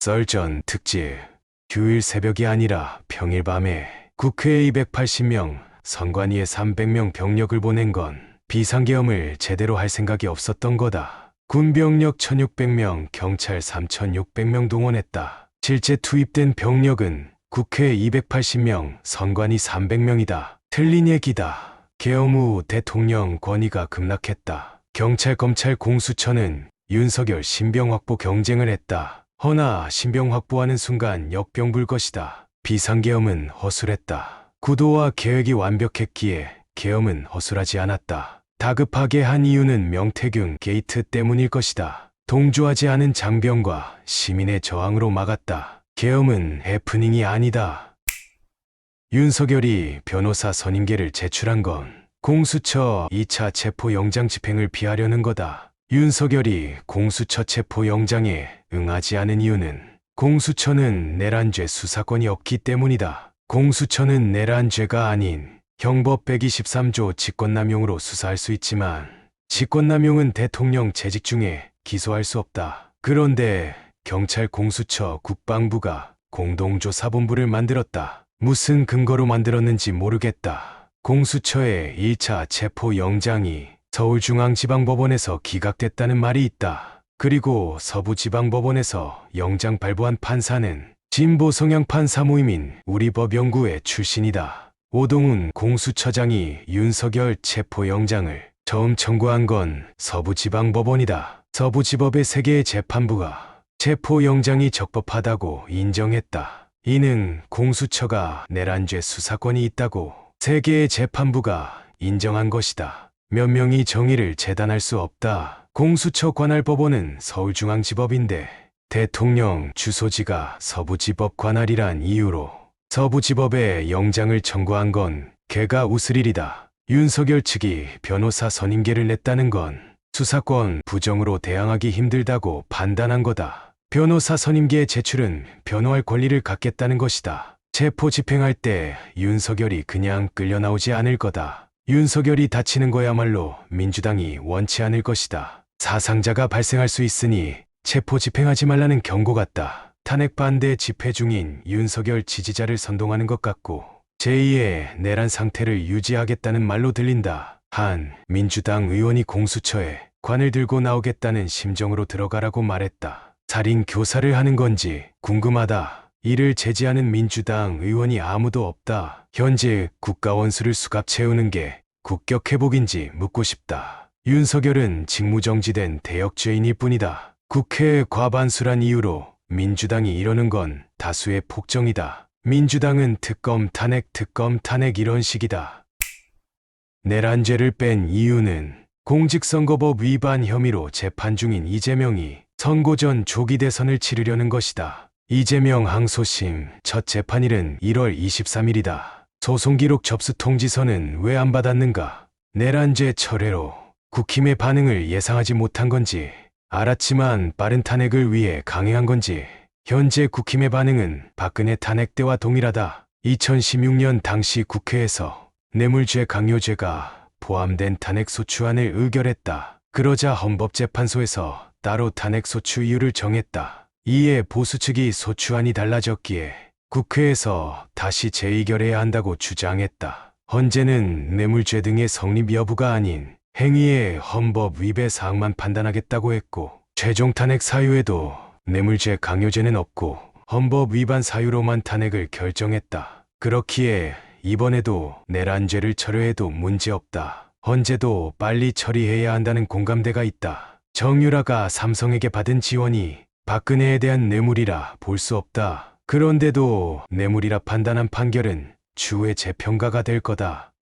썰전 특집. 휴일 새벽이 아니라 평일 밤에 국회에 280명, 선관위에 300명 병력을 보낸 건 비상계엄을 제대로 할 생각이 없었던 거다. 군병력 1600명, 경찰 3600명 동원했다. 실제 투입된 병력은 국회 280명, 선관위 300명이다. 틀린 얘기다. 계엄 후 대통령 권위가 급락했다. 경찰, 검찰, 공수처는 윤석열 신병 확보 경쟁을 했다. 허나 신병 확보하는 순간 역병 불 것이다. 비상계엄은 허술했다. 구도와 계획이 완벽했기에 계엄은 허술하지 않았다. 다급하게 한 이유는 명태균 게이트 때문일 것이다. 동조하지 않은 장병과 시민의 저항으로 막았다. 계엄은 해프닝이 아니다. 윤석열이 변호사 선임계를 제출한 건 공수처 2차 체포영장 집행을 피하려는 거다. 윤석열이 공수처 체포영장에 응하지 않은 이유는 공수처는 내란죄 수사권이 없기 때문이다. 공수처는 내란죄가 아닌 형법 123조 직권남용으로 수사할 수 있지만 직권남용은 대통령 재직 중에 기소할 수 없다. 그런데 경찰, 공수처, 국방부가 공동조사본부를 만들었다. 무슨 근거로 만들었는지 모르겠다. 공수처의 1차 체포영장이 서울중앙지방법원에서 기각됐다는 말이 있다. 그리고 서부지방법원에서 영장 발부한 판사는 진보 성향 판사 모임인 우리법연구회 출신이다. 오동훈 공수처장이 윤석열 체포영장을 처음 청구한 건 서부지방법원이다. 서부지법의 3개의 재판부가 체포영장이 적법하다고 인정했다. 이는 공수처가 내란죄 수사권이 있다고 3개의 재판부가 인정한 것이다. 몇 명이 정의를 재단할 수 없다. 공수처 관할 법원은 서울중앙지법인데 대통령 주소지가 서부지법 관할이란 이유로 서부지법에 영장을 청구한 건 개가 웃을 일이다. 윤석열 측이 변호사 선임계를 냈다는 건 수사권 부정으로 대항하기 힘들다고 판단한 거다. 변호사 선임계 제출은 변호할 권리를 갖겠다는 것이다. 체포 집행할 때 윤석열이 그냥 끌려 나오지 않을 거다. 윤석열이 다치는 거야말로 민주당이 원치 않을 것이다. 사상자가 발생할 수 있으니 체포 집행하지 말라는 경고 같다. 탄핵 반대 집회 중인 윤석열 지지자를 선동하는 것 같고 제2의 내란 상태를 유지하겠다는 말로 들린다. 한 민주당 의원이 공수처에 관을 들고 나오겠다는 심정으로 들어가라고 말했다. 살인 교사를 하는 건지 궁금하다. 이를 제지하는 민주당 의원이 아무도 없다. 현재 국가원수를 수갑 채우는 게 국격 회복인지 묻고 싶다. 윤석열은 직무정지된 대역죄인일 뿐이다. 국회 과반수란 이유로 민주당이 이러는 건 다수의 폭정이다. 민주당은 특검 탄핵 이런 식이다. 내란죄를 뺀 이유는 공직선거법 위반 혐의로 재판 중인 이재명이 선고 전 조기 대선을 치르려는 것이다. 이재명 항소심 첫 재판일은 1월 23일이다. 소송기록 접수 통지서는 왜 안 받았는가? 내란죄 철회로 국힘의 반응을 예상하지 못한 건지, 알았지만 빠른 탄핵을 위해 강행한 건지, 현재 국힘의 반응은 박근혜 탄핵 때와 동일하다. 2016년 당시 국회에서 뇌물죄 강요죄가 포함된 탄핵소추안을 의결했다. 그러자 헌법재판소에서 따로 탄핵소추 이유를 정했다. 이에 보수 측이 소추안이 달라졌기에 국회에서 다시 재의결해야 한다고 주장했다. 헌재는 뇌물죄 등의 성립 여부가 아닌 행위의 헌법 위배 사항만 판단하겠다고 했고, 최종 탄핵 사유에도 뇌물죄 강요죄는 없고 헌법 위반 사유로만 탄핵을 결정했다. 그렇기에 이번에도 내란죄를 철회해도 문제없다. 헌재도 빨리 처리해야 한다는 공감대가 있다. 정유라가 삼성에게 받은 지원이 박근혜에 대한 뇌물이라 볼 수 없다. 그런데도 뇌물이라 판단한 판결은 추후에 재평가가 될 거다.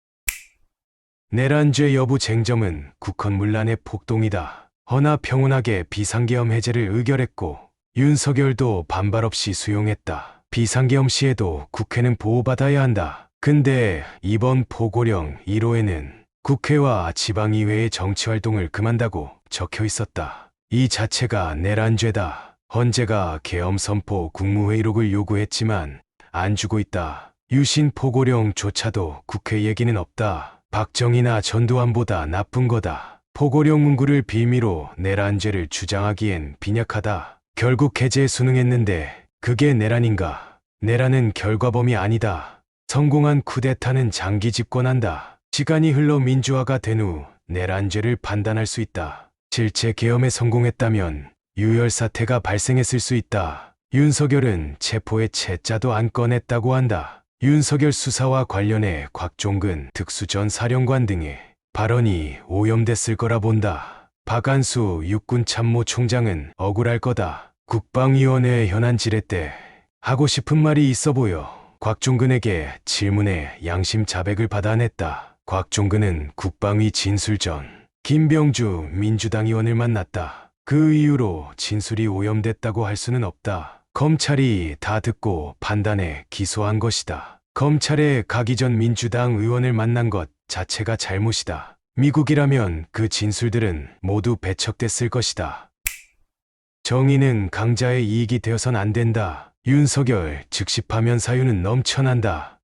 내란죄 여부 쟁점은 국헌문란의 폭동이다. 허나 평온하게 비상계엄 해제를 의결했고 윤석열도 반발 없이 수용했다. 비상계엄 시에도 국회는 보호받아야 한다. 근데 이번 포고령 1호에는 국회와 지방의회의 정치활동을 금한다고 적혀 있었다. 이 자체가 내란죄다. 헌재가 계엄 선포 국무회의록을 요구했지만 안 주고 있다. 유신 포고령조차도 국회 얘기는 없다. 박정희나 전두환보다 나쁜 거다. 포고령 문구를 빌미로 내란죄를 주장하기엔 빈약하다. 결국 해제에 순응했는데 그게 내란인가? 내란은 결과범이 아니다. 성공한 쿠데타는 장기 집권한다. 시간이 흘러 민주화가 된 후 내란죄를 판단할 수 있다. 실제 계엄에 성공했다면 유혈 사태가 발생했을 수 있다. 윤석열은 체포의 채자도 안 꺼냈다고 한다. 윤석열 수사와 관련해 곽종근 특수전 사령관 등의 발언이 오염됐을 거라 본다. 박안수 육군참모총장은 억울할 거다. 국방위원회 현안 질의 때 하고 싶은 말이 있어 보여 곽종근에게 질문에 양심 자백을 받아냈다. 곽종근은 국방위 진술 전 김병주 민주당 의원을 만났다. 그 이후로 진술이 오염됐다고 할 수는 없다. 검찰이 다 듣고 판단해 기소한 것이다. 검찰에 가기 전 민주당 의원을 만난 것 자체가 잘못이다. 미국이라면 그 진술들은 모두 배척됐을 것이다. 정의는 강자의 이익이 되어선 안 된다. 윤석열 즉시 파면 사유는 넘쳐난다.